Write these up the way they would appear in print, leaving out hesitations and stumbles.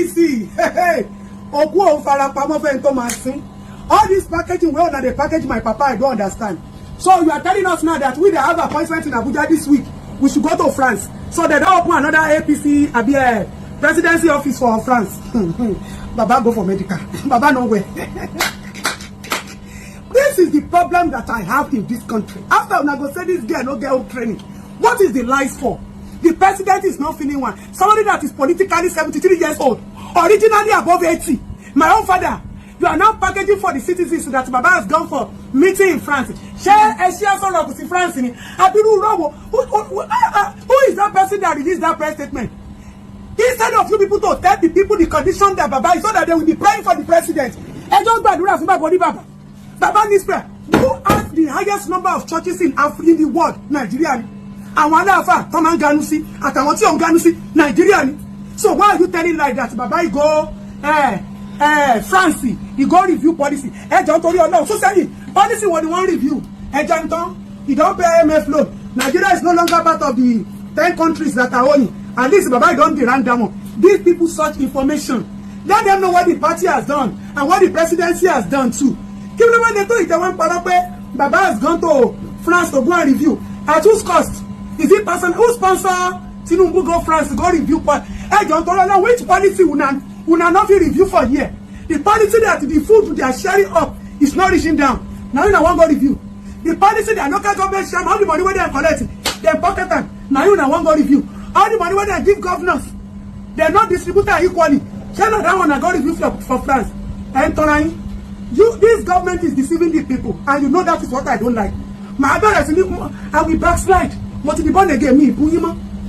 APC. All this packaging, well, now they package my papa, I don't understand. So you are telling us now that we have appointment in Abuja this week. We should go to France. So they don't open another APC presidency office for France. Baba go for medical. Baba nowhere. This is the problem that I have in this country. After I go say this girl no get home training. What is the lies for? The president is not feeling one. Somebody that is politically 73 years old, originally above 80. My own father. You are now packaging for the citizens that Baba has gone for meeting in France. Share a share son of France in it. Who is that person that released that press statement? Instead of you people to tell the people the condition that Baba is so that they will be praying for the president. And just Baba needs prayer. Who has the highest number of churches in the world? Nigeria. And one of Toman Ganusi, Atawati on Ganusi, Nigeria. So why are you telling like that? Baba go France, he go review policy. Don't tell you no. So say policy what you want review. Janton, he don't pay IMF loan. Nigeria is no longer part of the 10 countries that are owning. At least Baba don't be random. These people search information. Let them know what the party has done and what the presidency has done too. Give them when they told it one parape. Baba has gone to France to go and review. At whose cost? Is it person who sponsor TInubu go France to go review? Don't tell you which policy will not be review for here. The policy that the food they are sharing up is not reaching down. Now you want go review. The policy that local government share all the money where they are collecting, they pocket them. Now you want go review. All the money where they give governors, they are not distributed equally. China that one go review for France. And this government is deceiving the people, and you know that is what I don't like. My other I will backslide. But to be born again, me,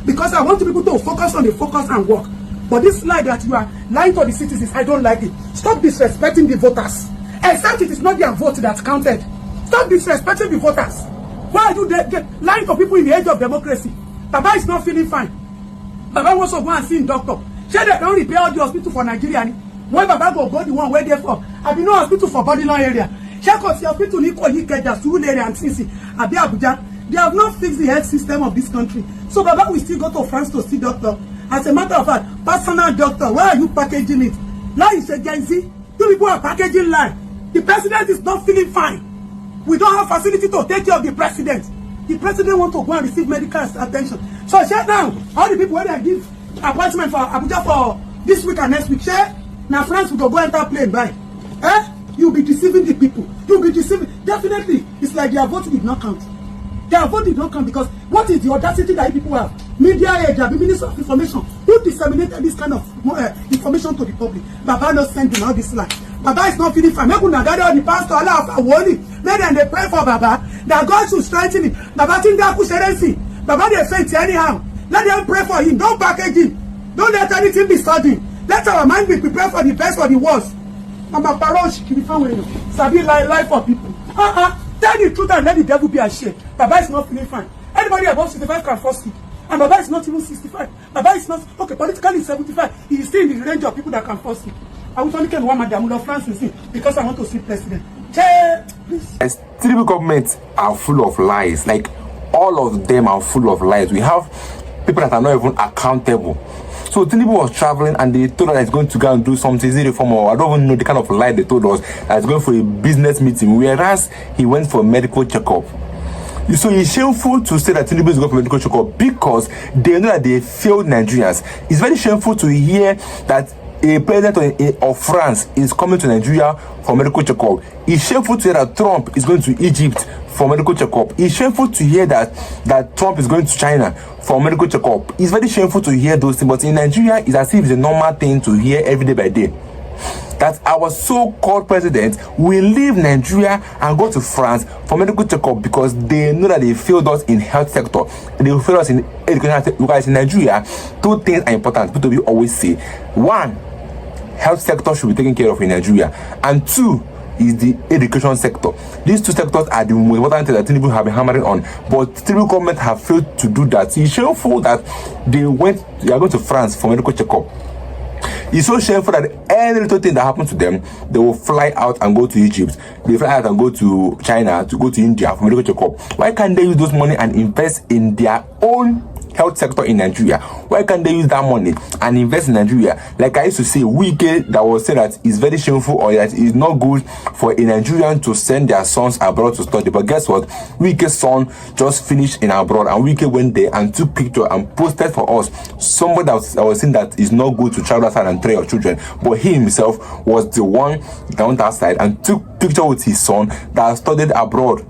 because I want people to focus on the focus and work. But this lie that you are lying to the citizens, I don't like it. Stop disrespecting the voters. Except it is not their vote that counted. Stop disrespecting the voters. Why are you lying to people in the age of democracy? Baba is not feeling fine. Baba wants to go and see a doctor. Shey they don't repair all the hospital for Nigeria. When Baba go the one where they for, I be no hospital for Bodilon area. Check out the hospital in Ikeja, Surulere area and Sisi, Abi Abuja. They have not fixed the health system of this country. So Baba will still go to France to see doctor. As a matter of fact, personal doctor, why are you packaging it? Lie is agency. You people are packaging lie. The president is not feeling fine. We don't have facility to take care of the president. The president wants to go and receive medical attention. So shut down. All the people where they give appointment for Abuja for this week and next week, share. Now France will go enter plane by. You'll be deceiving the people. You'll be deceiving. Definitely, it's like their vote did not count. Their vote did not count because what is the audacity that people have? Media age, the Minister of Information, who disseminated this kind of information to the public. Baba not sending all this lie. Baba is not feeling fine. Make una gather all the pastor, Allah of Awoli. Let them they pray for Baba. That God should strengthen him. Baba think that kusherensi. Baba they faint anyhow. Let them pray for him. Don't package him. Don't let anything be sudden. Let our mind be prepared for the best or the worst. Mama Parosh, Sabi lie for people. Tell the truth and let the devil be ashamed. Baba is not feeling fine. Anybody above 65 can force it. And Baba is not even 65. Baba is not, okay, politically 75. He is still in the range of people that can force it. I will only get one madam of France because I want to see president. Please. TInubu governments are full of lies. Like, all of them are full of lies. We have people that are not even accountable. So TInubu was traveling and they told us that he's going to go and do something, is it reform or I don't even know the kind of lie they told us that he's going for a business meeting, whereas he went for a medical checkup. So it's shameful to say that TInubu is going for medical checkup because they know that they failed Nigerians. It's very shameful to hear that a president of France is coming to Nigeria for medical checkup. It's shameful to hear that Trump is going to Egypt for medical checkup. It's shameful to hear that Trump is going to China for medical checkup. It's very shameful to hear those things, but in Nigeria, it's as if it's a normal thing to hear every day by day. That our so-called president will leave Nigeria and go to France for medical checkup because they know that they failed us in health sector. They failed us in education because in Nigeria, two things are important. People will always say. One, health sector should be taken care of in Nigeria. And two, is the education sector. These two sectors are the most important things that TInubu have been hammering on. But TInubu government have failed to do that. So it's shameful that they are going to France for medical checkup. It's so shameful that any little thing that happens to them, they will fly out and go to Egypt. They fly out and go to China, to go to India for medical checkup. Why can't they use those money and invest in their own health sector in Nigeria? Why can't they use that money and invest in Nigeria? Like I used to say, Wike that was saying that it's very shameful or that it's not good for a Nigerian to send their sons abroad to study. But guess what? Wike's son just finished in abroad, and Wike went there and took picture and posted for us. Somebody that was saying that it's not good to travel outside and train your children, but he himself was the one that went outside and took picture with his son that studied abroad.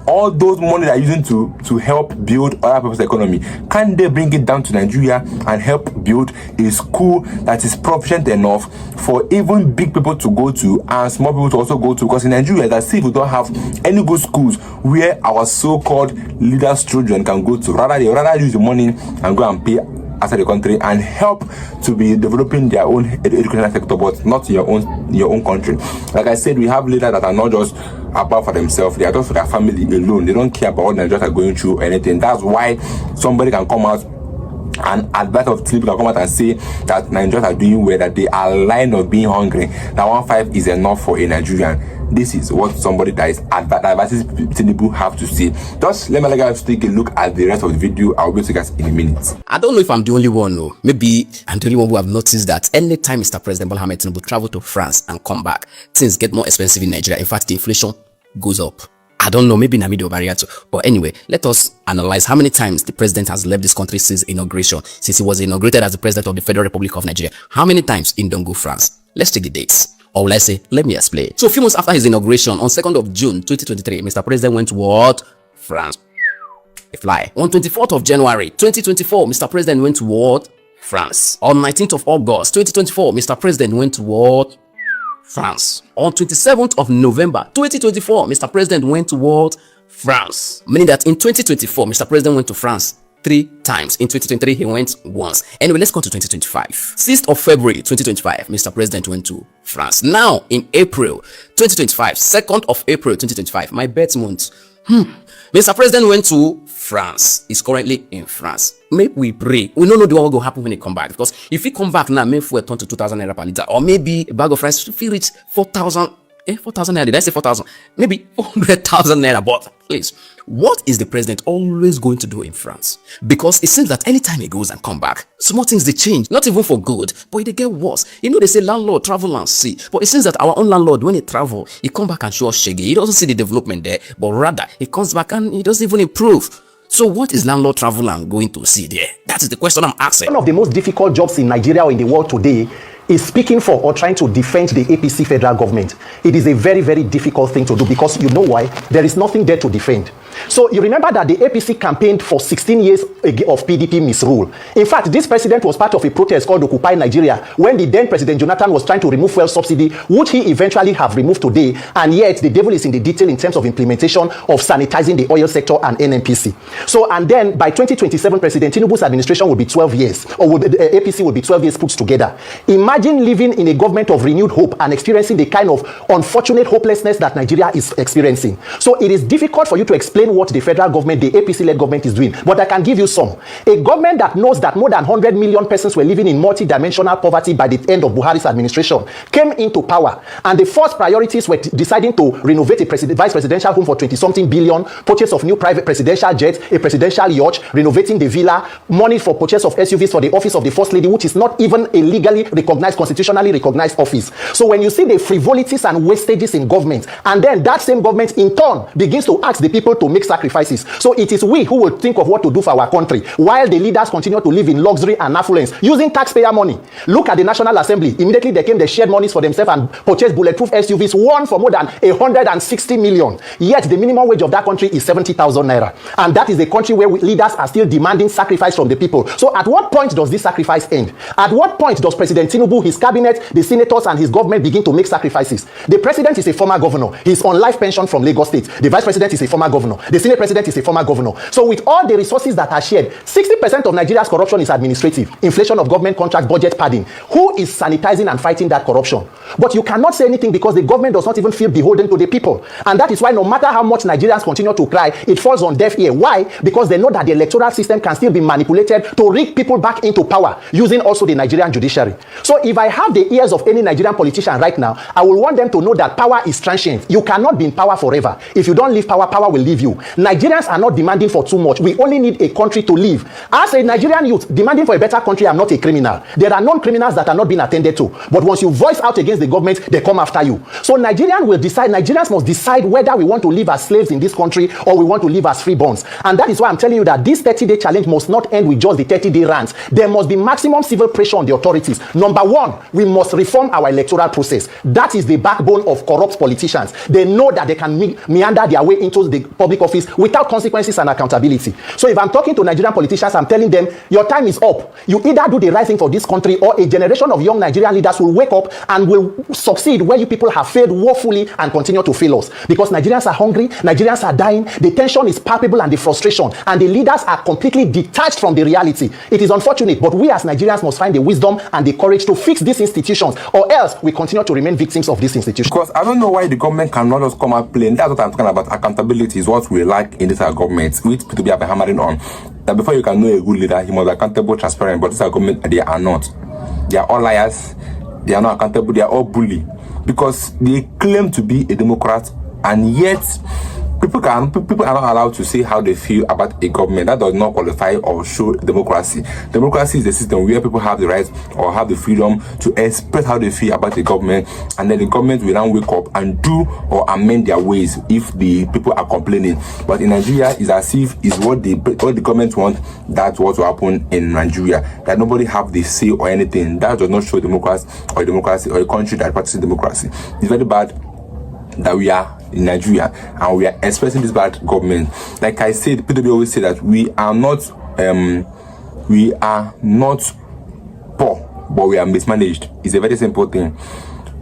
All those money they're using to help build other people's economy, can they bring it down to Nigeria and help build a school that is proficient enough for even big people to go to and small people to also go to? Because in Nigeria, that's if we don't have any good schools where our so-called leaders' children can go to. They rather use the money and go and pay outside the country and help to be developing their own educational sector, but not in your own country. Like I said, we have leaders that are not just about for themselves, they are just for their family alone. They don't care about what Nigerians are going through or anything. That's why somebody can come out and advice of Tinubu can come out and say that Nigerians are doing well, that they are lying of being hungry, that 1.5 is enough for a Nigerian. This is what somebody that is advises Tinubu have to say. Just let me guys take a look at the rest of the video. I'll be to you guys in a minute. I don't know if I'm the only one, no. Maybe I'm the only one who have noticed that anytime Mr. President Bola Ahmed Tinubu travel to France and come back, things get more expensive in Nigeria. In fact, the inflation goes up. I don't know, maybe Namido Bariato. But anyway, let us analyze how many times the president has left this country since inauguration, since he was inaugurated as the president of the Federal Republic of Nigeria. How many times in Dongo, France? Let's take the dates. Or will I say, let me explain. So a few months after his inauguration, on 2nd of June 2023, Mr. President went to what? France. A fly. On 24th of January 2024, Mr. President went to what? France. On 19th of August 2024, Mr. President went to what? France. On 27th of November 2024, Mr. President went to what? France. Meaning that in 2024, Mr. President went to France 3 times. In 2023, he went once. Anyway, let's go to 2025. 6th of February 2025, Mr. President went to France. Now, in April 2025, 2nd of April 2025, my birth month, Mr. President went to France. He's currently in France. Maybe we pray. We don't know what will happen when he come back. Because if he come back now, maybe fuel turn to 2,000 naira per liter. Or maybe a bag of rice should reach 4,000. 4,000 naira. Did I say 4,000? Maybe 400,000 naira. But please, what is the president always going to do in France? Because it seems that anytime he goes and come back, small things they change. Not even for good, but they get worse. You know, they say landlord travel and see. But it seems that our own landlord, when he travel, he come back and show us shaggy. He doesn't see the development there, but rather he comes back and he doesn't even improve. So what is landlord travel and going to see there? That is the question I'm asking. One of the most difficult jobs in Nigeria or in the world today is speaking for or trying to defend the APC federal government. It is a very, very difficult thing to do because you know why? There is nothing there to defend. So you remember that the APC campaigned for 16 years of PDP misrule. In fact, this president was part of a protest called Occupy Nigeria when the then President Jonathan was trying to remove fuel subsidy, which he eventually have removed today. And yet the devil is in the detail in terms of implementation of sanitizing the oil sector and NNPC. So, and then by 2027, President Tinubu's administration will be 12 years, or the APC will be 12 years put together. Imagine living in a government of renewed hope and experiencing the kind of unfortunate hopelessness that Nigeria is experiencing. So it is difficult for you to explain what the federal government, the APC-led government is doing. But I can give you some. A government that knows that more than 100 million persons were living in multi-dimensional poverty by the end of Buhari's administration came into power. And the first priorities were deciding to renovate a vice presidential home for 20-something billion, purchase of new private presidential jets, a presidential yacht, renovating the villa, money for purchase of SUVs for the office of the first lady, which is not even a legally recognized, constitutionally recognized office. So when you see the frivolities and wastages in government, and then that same government in turn begins to ask the people to make sacrifices. So it is we who will think of what to do for our country, while the leaders continue to live in luxury and affluence using taxpayer money. Look at the National Assembly. Immediately they came, they shared monies for themselves and purchased bulletproof SUVs, one for more than 160 million. Yet the minimum wage of that country is 70,000 naira. And that is a country where leaders are still demanding sacrifice from the people. So at what point does this sacrifice end? At what point does President Tinubu, his cabinet, the senators and his government begin to make sacrifices? The president is a former governor. He's on life pension from Lagos State. The vice president is a former governor. The senate president is a former governor. So with all the resources that are shared, 60% of Nigeria's corruption is administrative. Inflation of government contract, budget padding. Who is sanitizing and fighting that corruption? But you cannot say anything because the government does not even feel beholden to the people. And that is why no matter how much Nigerians continue to cry, it falls on deaf ear. Why? Because they know that the electoral system can still be manipulated to rig people back into power using also the Nigerian judiciary. So if I have the ears of any Nigerian politician right now, I will want them to know that power is transient. You cannot be in power forever. If you don't leave power, power will leave you. Nigerians are not demanding for too much. We only need a country to live. As a Nigerian youth, demanding for a better country, I'm not a criminal. There are non-criminals that are not being attended to. But once you voice out against the government, they come after you. So Nigerians must decide whether we want to live as slaves in this country or we want to live as freeborns. And that is why I'm telling you that this 30-day challenge must not end with just the 30-day rants. There must be maximum civil pressure on the authorities. Number one, we must reform our electoral process. That is the backbone of corrupt politicians. They know that they can meander their way into the public office without consequences and accountability. So if I'm talking to Nigerian politicians, I'm telling them, your time is up. You either do the right thing for this country or a generation of young Nigerian leaders will wake up and will succeed where you people have failed woefully and continue to fail us. Because Nigerians are hungry, Nigerians are dying, the tension is palpable and the frustration, and the leaders are completely detached from the reality. It is unfortunate, but we as Nigerians must find the wisdom and the courage to fix these institutions, or else we continue to remain victims of these institutions. Because I don't know why the government cannot just come out plain. That's what I'm talking about. Accountability is what we lack in this government, which people have been hammering on. That before you can know a good leader, he must be accountable, transparent. But this government, they are not. They are all liars. They are not accountable. They are all bully. Because they claim to be a Democrat, and yet people are not allowed to say how they feel about a government. That does not qualify or show democracy. Democracy is a system where people have the right or have the freedom to express how they feel about the government, and then the government will now wake up and do or amend their ways if the people are complaining. But in Nigeria, it's as if it's what the government want, that's what will happen in Nigeria. That nobody have the say or anything. That does not show democracy or a country that practices democracy. It's very bad that we are in Nigeria and we are expressing this bad government. Like I said, people always say that we are not poor, but we are mismanaged. It's a very simple thing.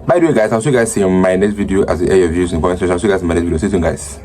By the way, guys, I'll show you guys in my next video as the air of views in comment section. I'll show you guys in my next video. See you soon, guys.